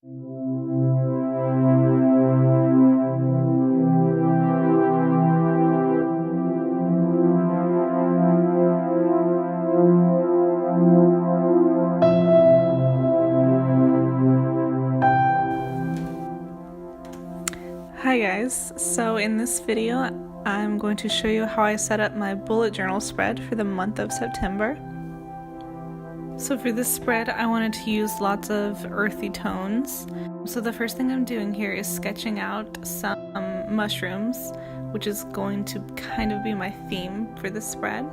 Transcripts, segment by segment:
Hi guys, so in this video I'm going to show you how I set up my bullet journal spread for the month of September. So for this spread I wanted to use lots of earthy tones. So the first thing I'm doing here is sketching out some mushrooms, which is going to kind of be my theme for this spread.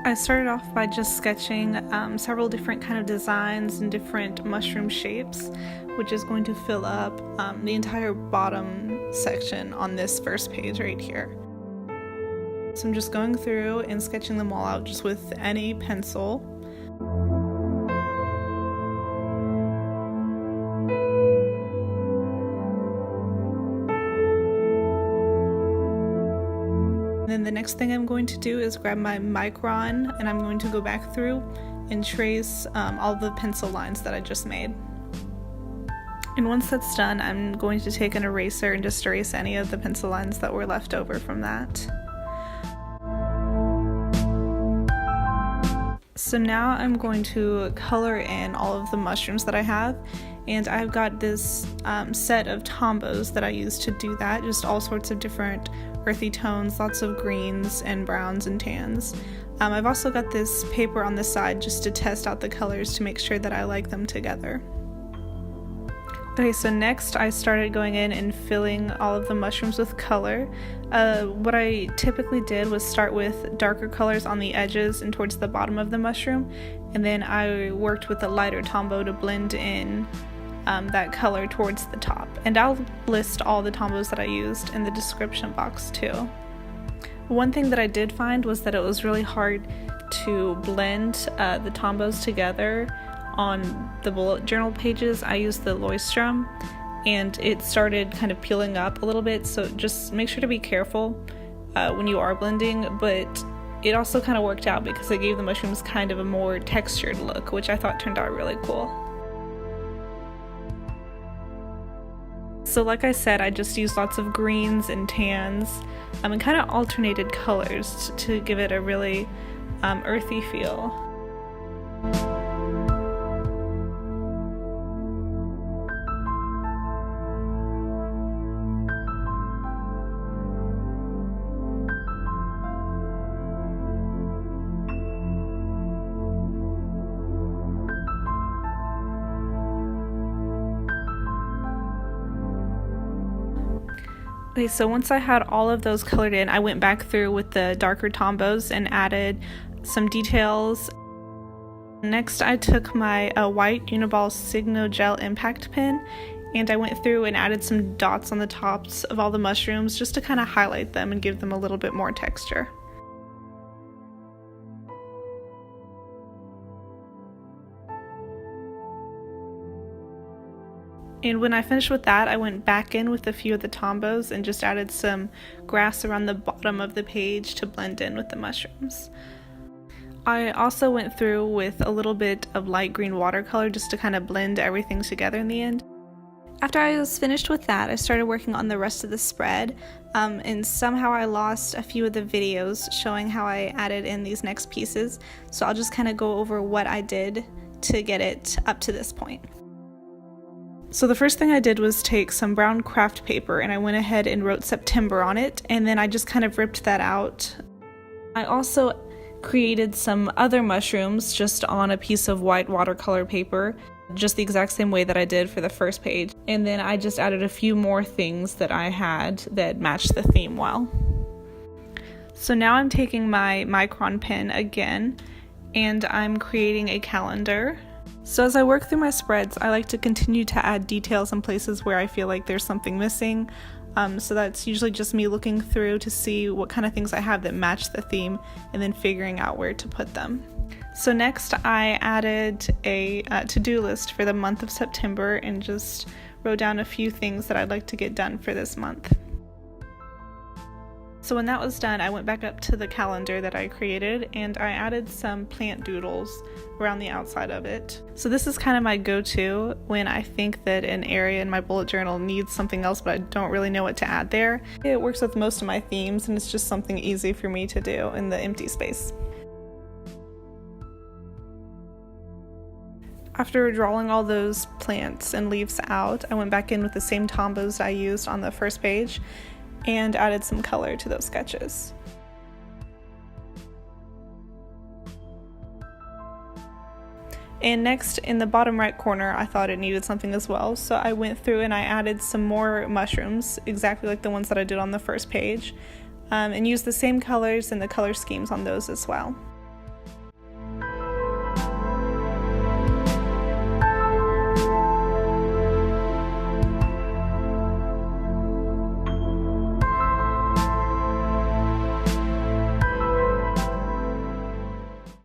I started off by just sketching several different kind of designs and different mushroom shapes, which is going to fill up the entire bottom section on this first page right here. So I'm just going through and sketching them all out just with any pencil. Then the next thing I'm going to do is grab my Micron and I'm going to go back through and trace all the pencil lines that I just made. And once that's done, I'm going to take an eraser and just erase any of the pencil lines that were left over from that. So now I'm going to color in all of the mushrooms that I have, and I've got this set of Tombows that I use to do that, just all sorts of different earthy tones, lots of greens and browns and tans. I've also got this paper on the side just to test out the colors to make sure that I like them together. Okay, so next I started going in and filling all of the mushrooms with color. What I typically did was start with darker colors on the edges and towards the bottom of the mushroom, and then I worked with a lighter Tombow to blend in that color towards the top. And I'll list all the Tombows that I used in the description box too. One thing that I did find was that it was really hard to blend the Tombows together on the bullet journal pages. I used the Leuchtturm and it started kind of peeling up a little bit, so just make sure to be careful when you are blending, but it also kind of worked out because it gave the mushrooms kind of a more textured look, which I thought turned out really cool. So like I said, I just used lots of greens and tans and kind of alternated colors to give it a really earthy feel. Okay, so once I had all of those colored in, I went back through with the darker Tombows and added some details. Next, I took my white Uniball Signo Gel Impact pen and I went through and added some dots on the tops of all the mushrooms just to kind of highlight them and give them a little bit more texture. And when I finished with that, I went back in with a few of the Tombows and just added some grass around the bottom of the page to blend in with the mushrooms. I also went through with a little bit of light green watercolor just to kind of blend everything together in the end. After I was finished with that, I started working on the rest of the spread, and somehow I lost a few of the videos showing how I added in these next pieces, so I'll just kind of go over what I did to get it up to this point. So the first thing I did was take some brown craft paper and I went ahead and wrote September on it, and then I just kind of ripped that out. I also created some other mushrooms just on a piece of white watercolor paper, just the exact same way that I did for the first page, and then I just added a few more things that I had that matched the theme well. So now I'm taking my Micron pen again and I'm creating a calendar. So as I work through my spreads, I like to continue to add details in places where I feel like there's something missing. So that's usually just me looking through to see what kind of things I have that match the theme and then figuring out where to put them. So next I added a to-do list for the month of September and just wrote down a few things that I'd like to get done for this month. So when that was done, I went back up to the calendar that I created and I added some plant doodles around the outside of it. So this is kind of my go-to when I think that an area in my bullet journal needs something else but I don't really know what to add there. It works with most of my themes and it's just something easy for me to do in the empty space. After drawing all those plants and leaves out, I went back in with the same Tombows I used on the first page and added some color to those sketches. And next, in the bottom right corner, I thought it needed something as well, so I went through and I added some more mushrooms, exactly like the ones that I did on the first page, and used the same colors and the color schemes on those as well.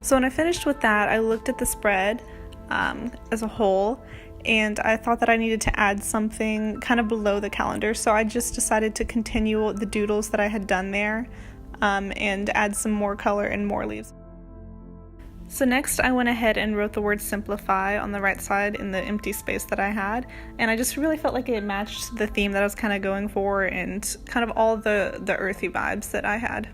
So when I finished with that, I looked at the spread as a whole, and I thought that I needed to add something kind of below the calendar, so I just decided to continue the doodles that I had done there and add some more color and more leaves. So next I went ahead and wrote the word simplify on the right side in the empty space that I had, and I just really felt like it matched the theme that I was kind of going for and kind of all the earthy vibes that I had.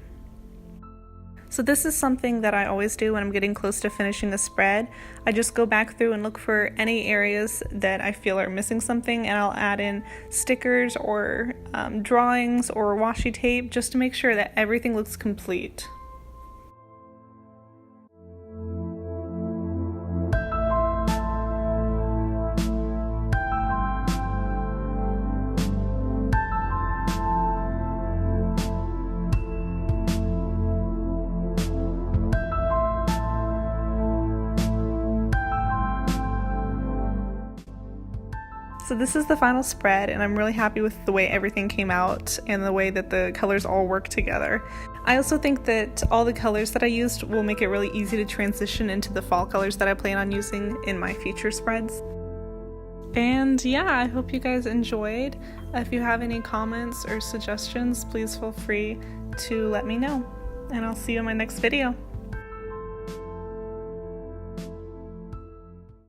So this is something that I always do when I'm getting close to finishing a spread. I just go back through and look for any areas that I feel are missing something, and I'll add in stickers or drawings or washi tape just to make sure that everything looks complete. So this is the final spread, and I'm really happy with the way everything came out and the way that the colors all work together. I also think that all the colors that I used will make it really easy to transition into the fall colors that I plan on using in my future spreads. And yeah, I hope you guys enjoyed. If you have any comments or suggestions, please feel free to let me know, and I'll see you in my next video.